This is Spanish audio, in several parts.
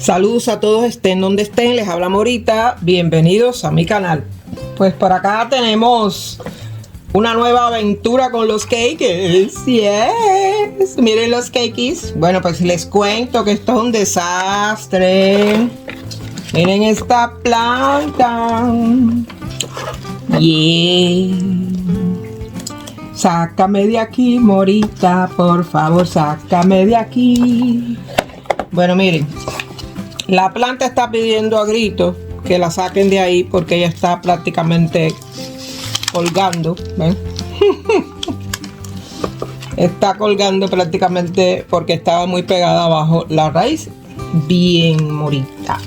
Saludos a todos, estén donde estén, les habla Morita, bienvenidos a mi canal. Pues por acá tenemos una nueva aventura con los cakes. Yes, miren los cakes. Bueno, pues les cuento que esto es un desastre. Miren esta planta. Yeah. Sácame de aquí, Morita, por favor, sácame de aquí. Bueno, miren, la planta está pidiendo a gritos que la saquen de ahí porque ella está prácticamente colgando. ¿Ven? Está colgando prácticamente porque estaba muy pegada abajo la raíz. Bien, Morita.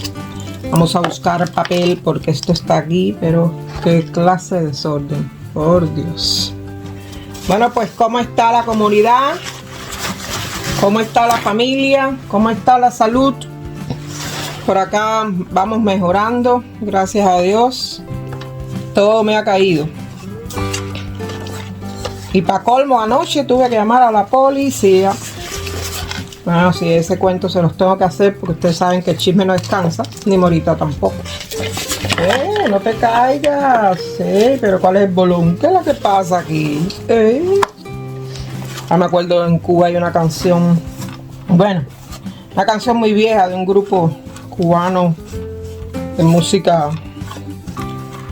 Vamos a buscar papel porque esto está aquí, pero qué clase de desorden. Por Dios. Bueno, pues ¿cómo está la comunidad? ¿Cómo está la familia? ¿Cómo está la salud? Por acá vamos mejorando, gracias a Dios. Todo me ha caído. Y para colmo, anoche tuve que llamar a la policía. Bueno, sí, ese cuento se los tengo que hacer porque ustedes saben que el chisme no descansa, ni Morita tampoco. No te caigas. Pero ¿cuál es el volumen? ¿Qué es lo que pasa aquí? Me acuerdo, en Cuba hay una canción, bueno, una canción muy vieja de un grupo cubano de música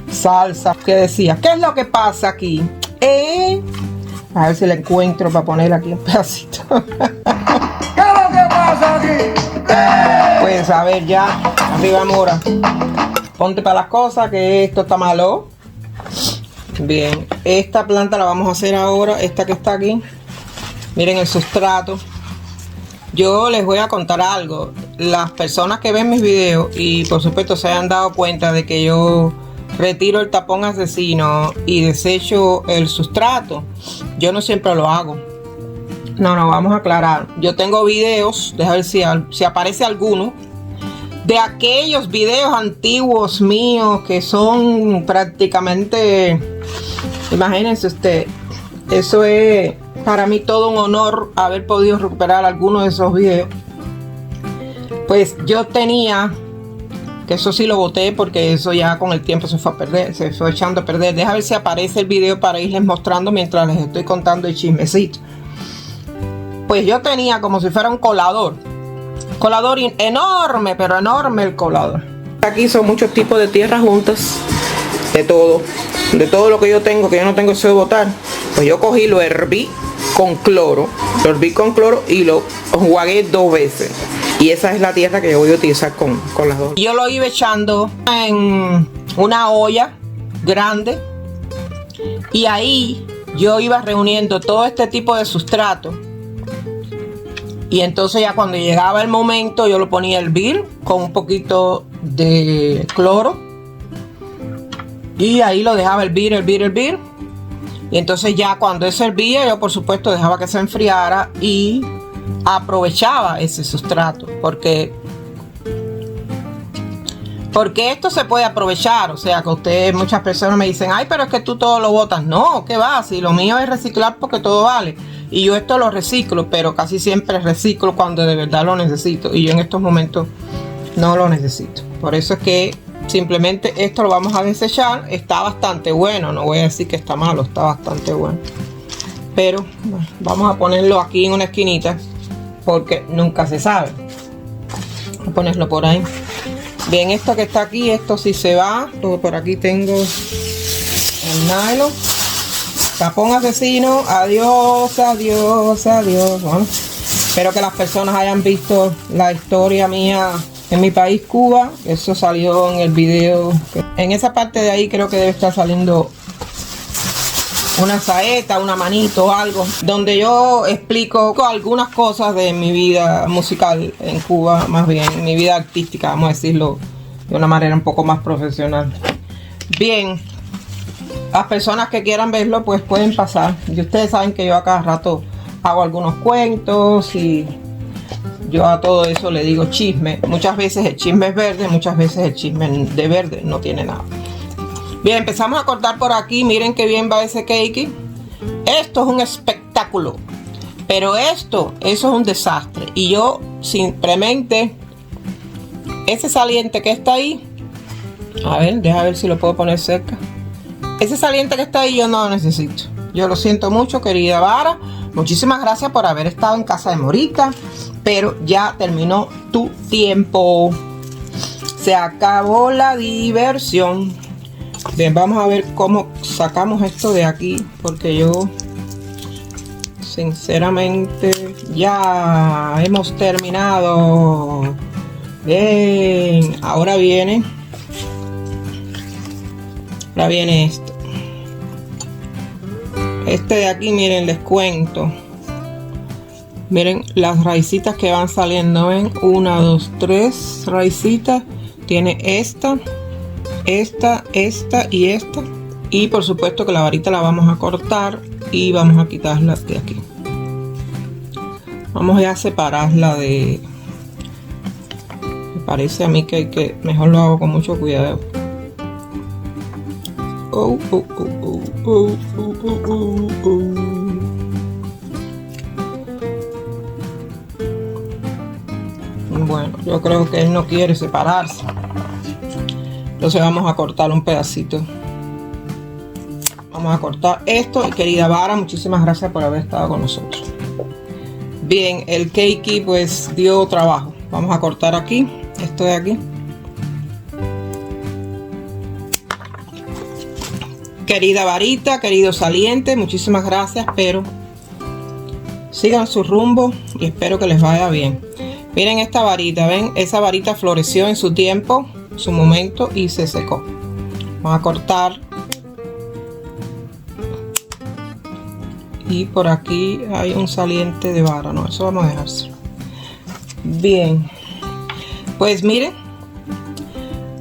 salsa que decía, ¿qué es lo que pasa aquí? A ver si la encuentro para poner aquí un pedacito. ¿Qué es lo que pasa aquí? Pues a ver, ya, arriba Mora. Ponte para las cosas que esto está malo. Bien, esta planta la vamos a hacer ahora, esta que está aquí. Miren el sustrato. Yo les voy a contar algo. Las personas que ven mis videos y por supuesto se han dado cuenta de que yo retiro el tapón asesino y desecho el sustrato, yo no siempre lo hago. No, vamos a aclarar. Yo tengo videos, déjame ver si aparece alguno de aquellos videos antiguos míos que son prácticamente, imagínense usted, eso es para mí todo un honor haber podido recuperar algunos de esos videos. Pues yo tenía, que eso sí lo boté porque eso ya con el tiempo se fue a perder, se fue echando a perder. Deja ver si aparece el video para irles mostrando mientras les estoy contando el chismecito. Pues yo tenía como si fuera un colador enorme, pero enorme el colador. Aquí son muchos tipos de tierras juntas, de todo lo que yo tengo, que yo no tengo eso de botar. Pues yo cogí, lo herví con cloro, y lo enjuagué 2 veces. Y esa es la tierra que yo voy a utilizar con las dos. Yo lo iba echando en una olla grande y ahí yo iba reuniendo todo este tipo de sustrato. Y entonces ya cuando llegaba el momento yo lo ponía a hervir con un poquito de cloro. Y ahí lo dejaba hervir. Y entonces ya cuando eso hervía yo por supuesto dejaba que se enfriara y aprovechaba ese sustrato. Porque esto se puede aprovechar. O sea que muchas personas me dicen, ay, pero es que tú todo lo botas. No, ¿qué va? Si lo mío es reciclar porque todo vale. Y yo esto lo reciclo, pero casi siempre reciclo cuando de verdad lo necesito. Y yo en estos momentos no lo necesito. Por eso es que simplemente esto lo vamos a desechar. Está bastante bueno, no voy a decir que está malo, está bastante bueno. Pero bueno, vamos a ponerlo aquí en una esquinita porque nunca se sabe. Voy a ponerlo por ahí. Bien, esto que está aquí, esto sí se va. Por aquí tengo el nylon. Tapón asesino, adiós. Bueno, espero que las personas hayan visto la historia mía en mi país, Cuba. Eso salió en el video. En esa parte de ahí creo que debe estar saliendo una saeta, una manito, algo, donde yo explico algunas cosas de mi vida musical en Cuba, más bien mi vida artística, vamos a decirlo de una manera un poco más profesional. Bien. Las personas que quieran verlo pues pueden pasar. Y ustedes saben que yo a cada rato hago algunos cuentos y yo a todo eso le digo chisme. Muchas veces el chisme es verde, muchas veces el chisme de verde no tiene nada. Bien, empezamos a cortar por aquí. Miren qué bien va ese cake. Esto es un espectáculo. Pero eso es un desastre. Y yo simplemente ese saliente que está ahí, a ver, deja ver si lo puedo poner cerca. Ese saliente que está ahí yo no lo necesito. Yo lo siento mucho, querida Vara. Muchísimas gracias por haber estado en casa de Morita, pero ya terminó tu tiempo. Se acabó la diversión. Bien, vamos a ver cómo sacamos esto de aquí, porque yo sinceramente ya hemos terminado. Bien, ahora viene esto. Este de aquí, miren, les cuento. Miren las raicitas que van saliendo, ven, 1, 2, 3 raicitas. Tiene esta y esta. Y por supuesto que la varita la vamos a cortar y vamos a quitarla de aquí. Vamos ya a separarla de... Me parece a mí que hay que... Mejor lo hago con mucho cuidado. Bueno, yo creo que él no quiere separarse. Entonces vamos a cortar un pedacito. Vamos a cortar esto. Y querida Vara, muchísimas gracias por haber estado con nosotros. Bien, el cakey pues dio trabajo. Vamos a cortar aquí, esto de aquí. Querida Varita, querido saliente, muchísimas gracias, pero sigan su rumbo y espero que les vaya bien. Miren esta varita, ven, esa varita floreció en su tiempo, su momento, y se secó. Vamos a cortar. Y por aquí hay un saliente de vara, no, eso vamos a dejarse. Bien, pues miren,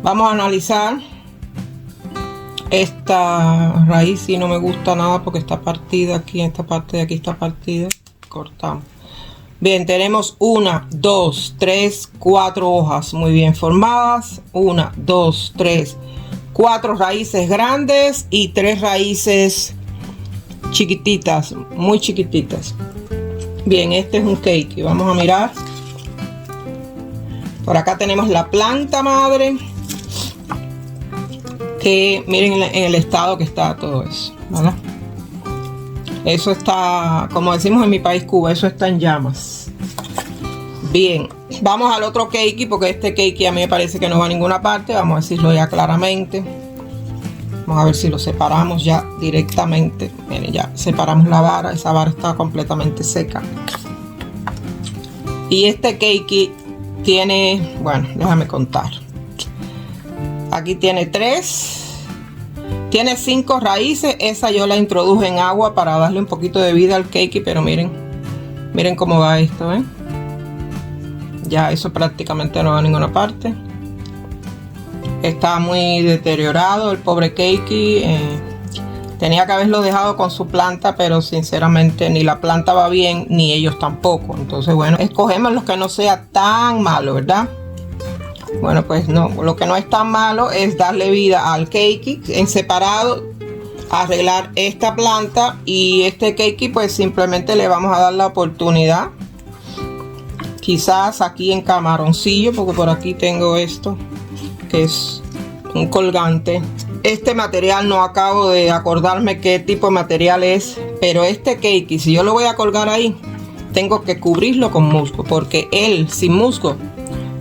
vamos a analizar esta raíz. Si no me gusta nada porque está partida aquí, en esta parte de aquí está partida, cortamos. Bien, tenemos 1, 2, 3, 4 hojas muy bien formadas. 1, 2, 3, 4 raíces grandes y 3 raíces chiquititas, muy chiquititas. Bien, este es un cake y vamos a mirar. Por acá tenemos la planta madre, que miren en el estado que está todo eso, ¿verdad? Eso está, como decimos en mi país, Cuba, eso está en llamas. Bien, vamos al otro cake, porque este cake a mí me parece que no va a ninguna parte. Vamos a decirlo ya claramente. Vamos a ver si lo separamos ya directamente. Miren, ya separamos la vara. Esa vara está completamente seca. Y este cake tiene, bueno, déjame contar. Aquí tiene 3. Tiene 5 raíces. Esa yo la introduje en agua para darle un poquito de vida al cake. Pero miren, miren cómo va esto, ¿eh? Ya eso prácticamente no va a ninguna parte. Está muy deteriorado el pobre cakey. Tenía que haberlo dejado con su planta, pero sinceramente ni la planta va bien, ni ellos tampoco. Entonces, bueno, escogemos lo que no sea tan malo, ¿verdad? Bueno, pues no, lo que no es tan malo es darle vida al cakey en separado, arreglar esta planta, y este cakey pues simplemente le vamos a dar la oportunidad. Quizás aquí en camaroncillo, porque por aquí tengo esto, que es un colgante. Este material no acabo de acordarme qué tipo de material es, pero este cakey, si yo lo voy a colgar ahí, tengo que cubrirlo con musgo, porque él sin musgo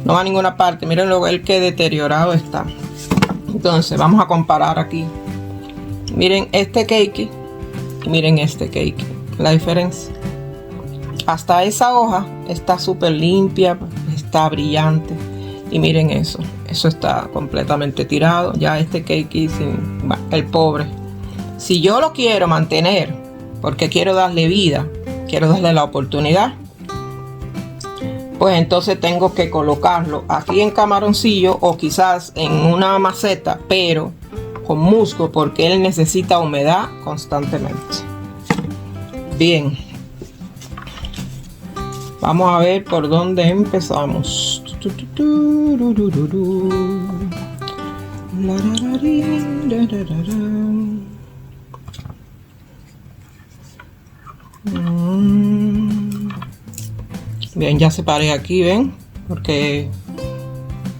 no va a ninguna parte. Miren el que deteriorado está. Entonces vamos a comparar aquí. Miren este cakey y miren este cakey, la diferencia. Hasta esa hoja está súper limpia, está brillante. Y miren eso, eso está completamente tirado. Ya este cakey, el pobre. Si yo lo quiero mantener, porque quiero darle vida, quiero darle la oportunidad, pues entonces tengo que colocarlo aquí en camaroncillo o quizás en una maceta, pero con musgo, porque él necesita humedad constantemente. Bien. Vamos a ver por dónde empezamos. Bien, ya separé aquí, ven, porque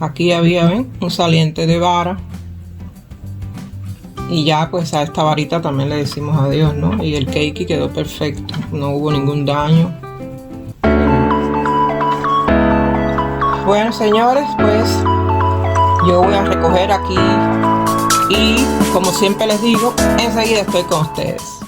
Aquí había, ¿ven? Un saliente de vara. Y ya pues a esta varita también le decimos adiós, ¿no? Y el cake quedó perfecto, no hubo ningún daño. Bueno, señores, pues yo voy a recoger aquí y como siempre les digo, enseguida estoy con ustedes.